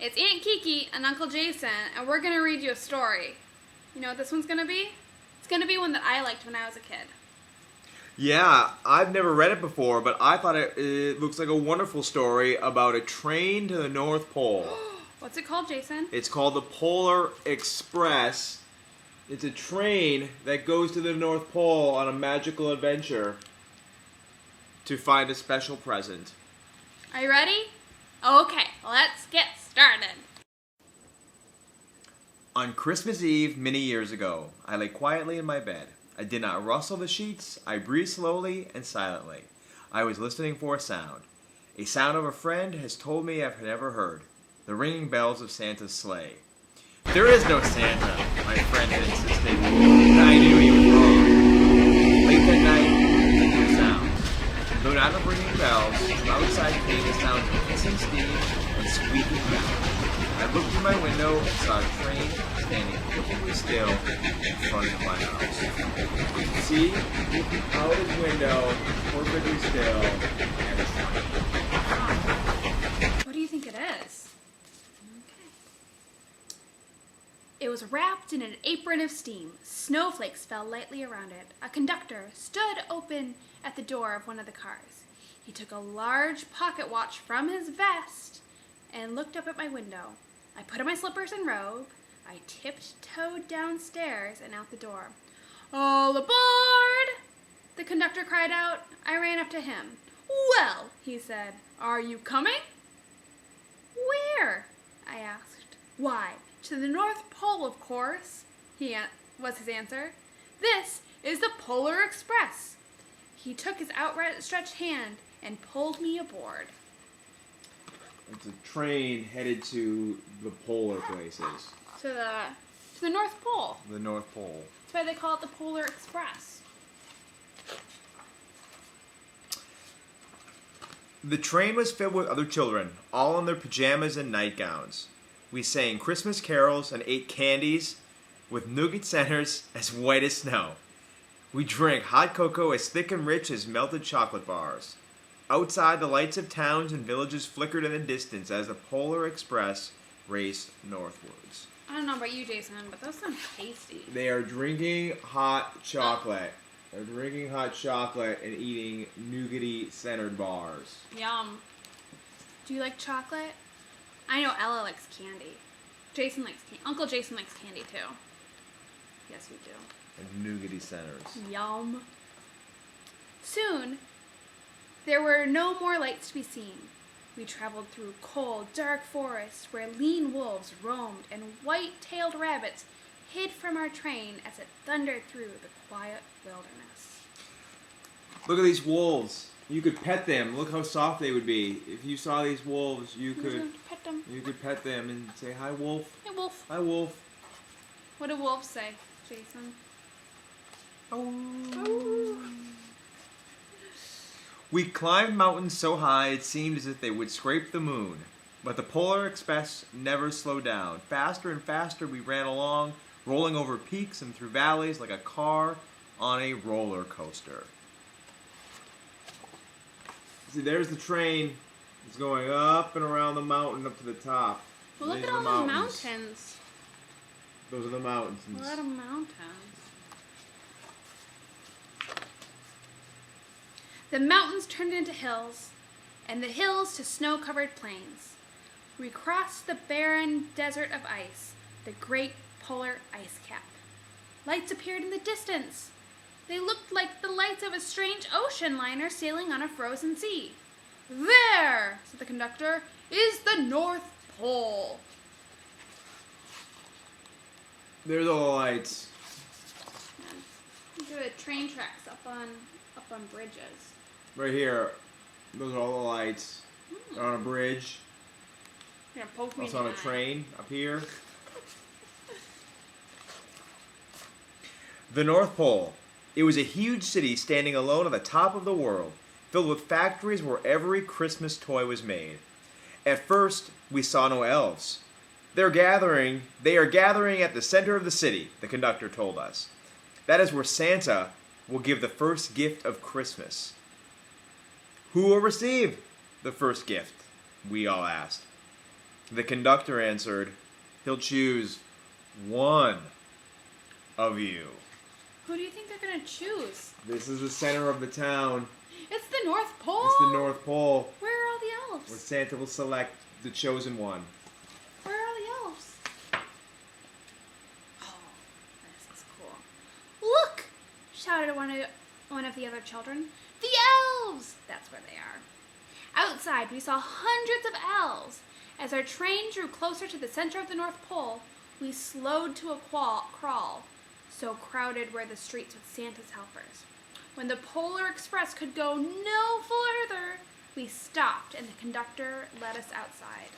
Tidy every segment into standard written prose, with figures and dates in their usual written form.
It's Aunt Kiki and Uncle Jason, and we're going to read you a story. You know what this one's going to be? It's going to be one that I liked when I was a kid. Yeah, I've never read it before, but I thought it looks like a wonderful story about a train to the North Pole. What's it called, Jason? It's called the Polar Express. It's a train that goes to the North Pole on a magical adventure to find a special present. Are you ready? Okay, let's get started. On Christmas Eve, many years ago, I lay quietly in my bed. I did not rustle the sheets. I breathed slowly and silently. I was listening for a sound. A sound of a friend has told me I've never heard. The ringing bells of Santa's sleigh. There is no Santa, my friend had insisted. I knew he was wrong. Late that night, I heard a sound. Though not of ringing bells, from outside came the sound of hissing steam and squeaking metal. I looked through my window and saw a train standing perfectly still in front of my house. You can see, looking out his window, perfectly still, and a train. What do you think it is? Okay. It was wrapped in an apron of steam. Snowflakes fell lightly around it. A conductor stood open at the door of one of the cars. He took a large pocket watch from his vest and looked up at my window. I put on my slippers and robe. I tiptoed downstairs and out the door. "All aboard!" the conductor cried out. I ran up to him. "Well," he said, "are you coming?" "Where?" I asked. "Why, to the North Pole, of course," was his answer. "This is the Polar Express." He took his outstretched hand and pulled me aboard. It's a train headed to the polar places. To the North Pole. The North Pole. That's why they call it the Polar Express. The train was filled with other children, all in their pajamas and nightgowns. We sang Christmas carols and ate candies with nougat centers as white as snow. We drank hot cocoa as thick and rich as melted chocolate bars. Outside, the lights of towns and villages flickered in the distance as the Polar Express raced northwards. I don't know about you, Jason, but those sound tasty. They are drinking hot chocolate. They're drinking hot chocolate and eating nougaty centered bars. Yum. Do you like chocolate? I know Ella likes candy. Jason likes candy. Uncle Jason likes candy too. Yes, we do. And nougaty centers. Yum. Soon, there were no more lights to be seen. We traveled through cold, dark forests where lean wolves roamed and white-tailed rabbits hid from our train as it thundered through the quiet wilderness. Look at these wolves. You could pet them. Look how soft they would be. If you saw these wolves, you could pet them. You could pet them and say, "Hi, wolf." Hey, wolf. Hi, wolf. What do wolves say, Jason? Oh. We climbed mountains so high it seemed as if they would scrape the moon. But the Polar Express never slowed down. Faster and faster we ran along, rolling over peaks and through valleys like a car on a roller coaster. See, there's the train. It's going up and around the mountain up to the top. Well, look These at are all the those mountains. Those are the mountains. A lot of mountains. The mountains turned into hills, and the hills to snow-covered plains. We crossed the barren desert of ice, the great polar ice cap. Lights appeared in the distance. They looked like the lights of a strange ocean liner sailing on a frozen sea. "There," said the conductor, "is the North Pole." There's all the lights. Look at the train tracks up on bridges. Right here. Those are all the lights. They're on a bridge. You're gonna poke me Also in on the a eye. train up here. The North Pole. It was a huge city standing alone on the top of the world, filled with factories where every Christmas toy was made. At first, we saw no elves. They are gathering at the center of the city, the conductor told us. That is where Santa will give the first gift of Christmas. Who will receive the first gift? We all asked. The conductor answered, "He'll choose one of you." Who do you think they're gonna choose? This is the center of the town. It's the North Pole. It's the North Pole, Where are all the elves? where Santa will select the chosen one. Where are all the elves? Oh, this is cool. Look! Shouted one of the other children. The elves! That's where they are. Outside, we saw hundreds of elves. As our train drew closer to the center of the North Pole, we slowed to a crawl. So crowded were the streets with Santa's helpers. When the Polar Express could go no further, we stopped and the conductor led us outside.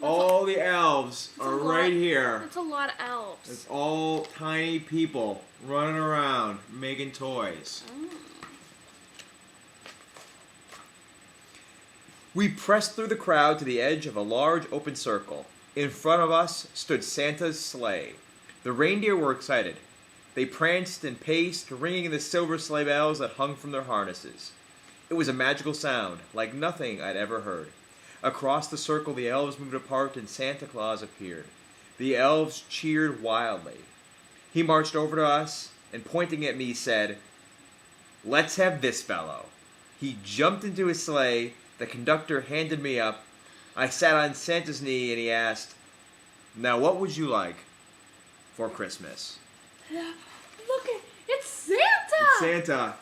All the elves are right here. That's a lot of elves. It's all tiny people running around making toys. We pressed through the crowd to the edge of a large open circle. In front of us stood Santa's sleigh. The reindeer were excited. They pranced and paced, ringing the silver sleigh bells that hung from their harnesses. It was a magical sound, like nothing I'd ever heard. Across the circle, the elves moved apart and Santa Claus appeared. The elves cheered wildly. He marched over to us and, pointing at me, said, "Let's have this fellow." He jumped into his sleigh. The conductor handed me up. I sat on Santa's knee and he asked, "Now what would you like for Christmas?" Look, it's Santa! It's Santa.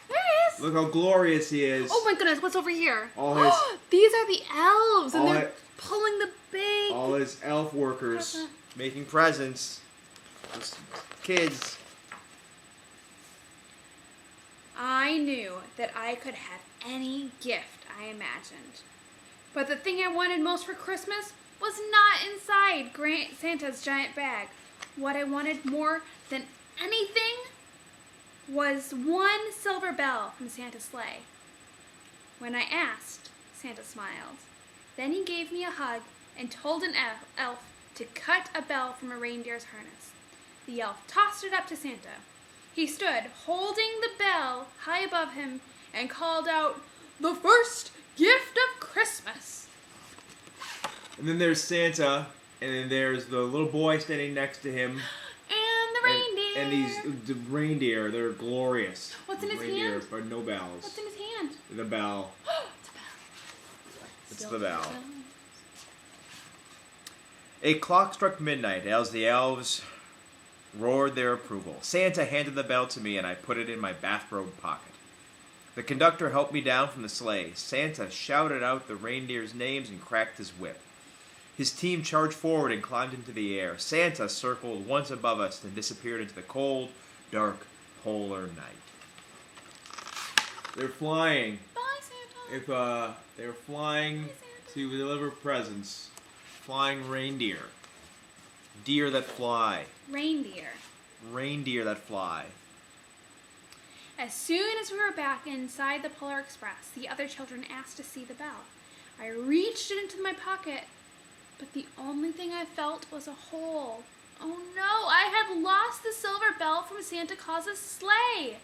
There he is! Look how glorious he is. Oh my goodness, what's over here? All his- These are the elves, and All they're it- pulling the big... All his elf workers making presents. Just kids. I knew that I could have any gift I imagined. But the thing I wanted most for Christmas was not inside Santa's giant bag. What I wanted more than anything was one silver bell from Santa's sleigh. When I asked, Santa smiled. Then he gave me a hug and told an elf to cut a bell from a reindeer's harness. The elf tossed it up to Santa. He stood holding the bell high above him and called out, "The first gift of Christmas!" And then there's Santa, and then there's the little boy standing next to him. And the reindeer. And the reindeer, they're glorious. What's in his reindeer, hand? but no bells. What's in his hand? The bell. It's a bell. It's the bell. A clock struck midnight as the elves roared their approval. Santa handed the bell to me and I put it in my bathrobe pocket. The conductor helped me down from the sleigh. Santa shouted out the reindeers' names and cracked his whip. His team charged forward and climbed into the air. Santa circled once above us, then disappeared into the cold, dark, polar night. They're flying. Bye, Santa. They're flying to deliver presents. Flying reindeer. Deer that fly. Reindeer. Reindeer that fly. As soon as we were back inside the Polar Express, the other children asked to see the bell. I reached it into my pocket, but the only thing I felt was a hole. Oh no, I had lost the silver bell from Santa Claus's sleigh.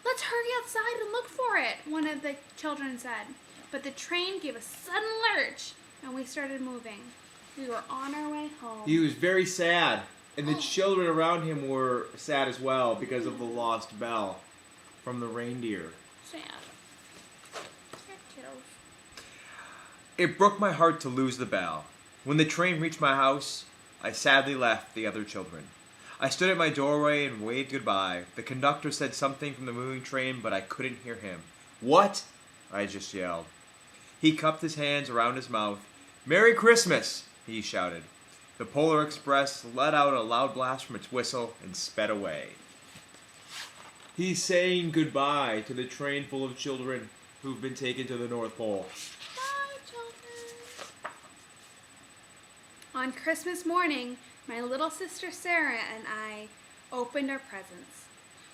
"Let's hurry outside and look for it," one of the children said. But the train gave a sudden lurch, and we started moving. We were on our way home. He was very sad, and the children around him were sad as well because of the lost bell from the reindeer. Sad. Sad kiddos. It broke my heart to lose the bell. When the train reached my house, I sadly left the other children. I stood at my doorway and waved goodbye. The conductor said something from the moving train, but I couldn't hear him. "What?" I just yelled. He cupped his hands around his mouth. "Merry Christmas!" he shouted. The Polar Express let out a loud blast from its whistle and sped away. He's saying goodbye to the train full of children who've been taken to the North Pole. Bye, children. On Christmas morning, my little sister Sarah and I opened our presents.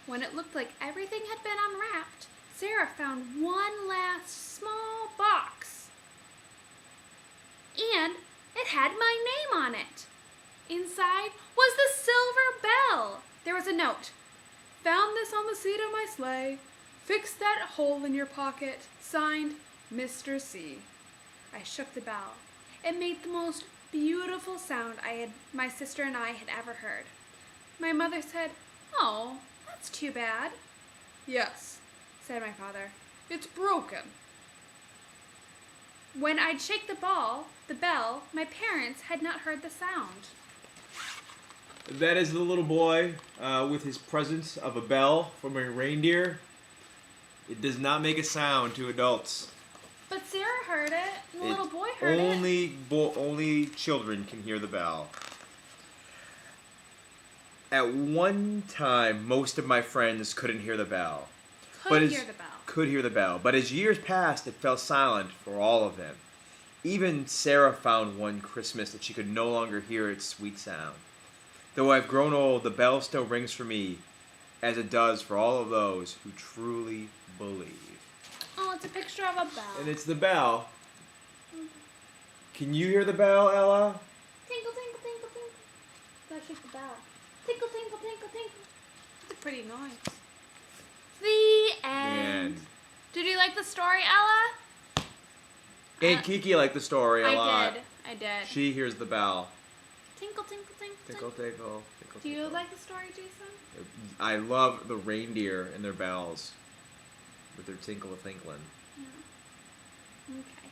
When it looked like everything had been unwrapped, Sarah found one last small box. And it had my name on it. Inside was the silver bell. There was a note. "Found this on the seat of my sleigh. Fix that hole in your pocket. Signed, Mr. C." I shook the bell. It made the most beautiful sound my sister and I had ever heard. My mother said, "Oh, that's too bad." "Yes," said my father. "It's broken." When I'd shake the bell, my parents had not heard the sound. That is the little boy with his presence of a bell from a reindeer. It does not make a sound to adults. But Sarah heard it, and the little boy heard it. Only children can hear the bell. At one time, most of my friends couldn't hear the bell. Could hear the bell. Could hear the bell. But as years passed, it fell silent for all of them. Even Sarah found one Christmas that she could no longer hear its sweet sound. Though I've grown old, the bell still rings for me, as it does for all of those who truly believe. Oh, it's a picture of a bell. And it's the bell. Can you hear the bell, Ella? Tinkle, tinkle, tinkle, tinkle. Gotta shake the bell. Tinkle, tinkle, tinkle, tinkle. It's a pretty noise. The end. Did you like the story, Ella? Aunt Kiki liked the story a lot. I did. She hears the bell. Tinkle, tinkle, tinkle, Tinkle, tinkle, tinkle. Do you tinkle. like the story, Jason? I love the reindeer and their bells with their tinkle of tinkling. Yeah. Okay.